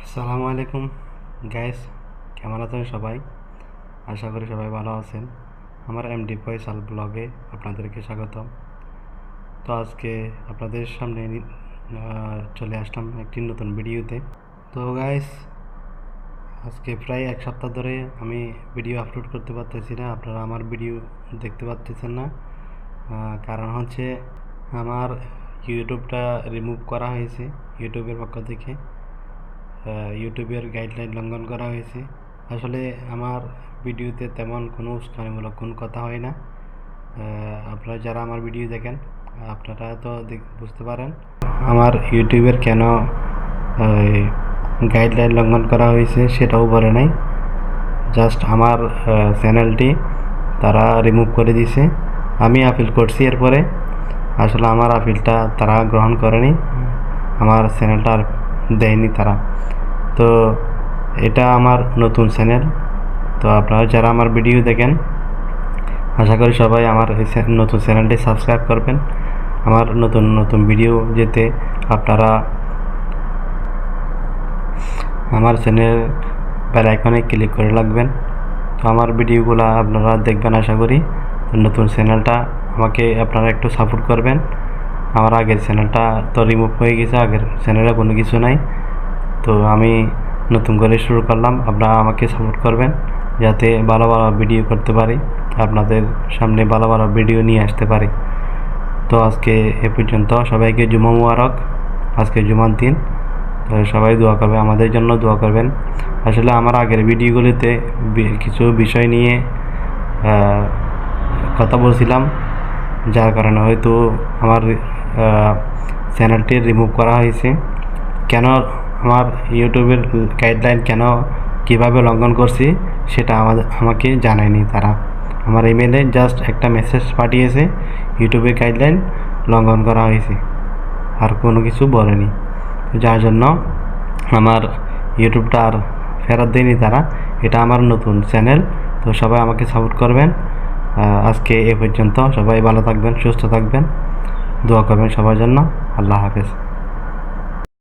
আসসালামু আলাইকুম গাইস, কেমন আছেন সবাই? আশা করি সবাই ভালো আছেন। আমার এমডি ফয়সাল ব্লগে আপনাদেরকে স্বাগতম। তো আজকে আপনাদের সামনে চলে আসলাম একটি নতুন ভিডিওতে। তো গাইস, আজকে প্রায় এক সপ্তাহ ধরে আমি ভিডিও আপলোড করতে পারতেছি না, আপনারা আমার ভিডিও দেখতে পাচ্ছেন না। কারণ হচ্ছে আমার ইউটিউবটা রিমুভ করা হয়েছে ইউটিউবের পক্ষ থেকে। ইউটিউবের গাইডলাইন লঙ্ঘন করা হয়েছে। আসলে আমার ভিডিওতে তেমন কোনো উস্কানিমূলক কোনো কথা হয় না। আপনারা যারা আমার ভিডিও দেখেন আপনারা তো বুঝতে পারেন আমার ইউটিউবের কেন গাইডলাইন লঙ্ঘন করা হয়েছে, সেটাও বলে নাই। জাস্ট আমার চ্যানেলটি তারা রিমুভ করে দিয়েছে। আমি আপিল করছি, এরপরে আসলে আমার আপিলটা তারা গ্রহণ করেনি, আমার চ্যানেলটা আর দেয়নি তারা। তো এটা আমার নতুন চ্যানেল। তো আপনারা যারা আমার ভিডিও দেখেন আশা করি সবাই আমার এই নতুন চ্যানেলটি সাবস্ক্রাইব করবেন। আমার নতুন নতুন ভিডিও যেতে আপনারা আমার চ্যানেল বেল আইকনে ক্লিক করে রাখবেন। তো আমার ভিডিওগুলো আপনারা দেখবেন আশা করি। তো নতুন চ্যানেলটা আমাকে আপনারা একটু সাপোর্ট করবেন। আমার আগের চ্যানেলটা তো রিমুভ হয়ে গেছে, আগের চ্যানেলে কোনো কিছু নাই। তো আমি নতুন করে শুরু করলাম, আপনারা আমাকে সাপোর্ট করবেন যাতে ভালো ভালো ভিডিও করতে পারি, আপনাদের সামনে ভালো ভালো ভিডিও নিয়ে আসতে পারি। তো আজকে এ পর্যন্ত, সবাইকে জুমা মুবারক। আজকে জুমার দিন, তো সবাই দোয়া করবে, আমাদের জন্য দোয়া করবেন। আসলে আমার আগের ভিডিওগুলিতে কিছু বিষয় নিয়ে কথা বলছিলাম, যার কারণে হয়তো আমার চ্যানেলটি রিমুভ করা হয়েছে। কেন আমার ইউটিউবের গাইডলাইন কীভাবে লঙ্ঘন করছি সেটা আমাকে জানায়নি তারা। আমার ইমেলে জাস্ট একটা মেসেজ পাঠিয়েছে ইউটিউবের গাইডলাইন লঙ্ঘন করা হয়েছে, আর কোনো কিছু বলেনি। যার জন্য আমার ইউটিউবটা আর ফেরত দেয়নি তারা। এটা আমার নতুন চ্যানেল, তো সবাই আমাকে সাপোর্ট করবেন। আজকে এ পর্যন্ত, সবাই ভালো থাকবেন, সুস্থ থাকবেন, দোয়া করবেন সবার জন্য। আল্লাহ হাফেজ।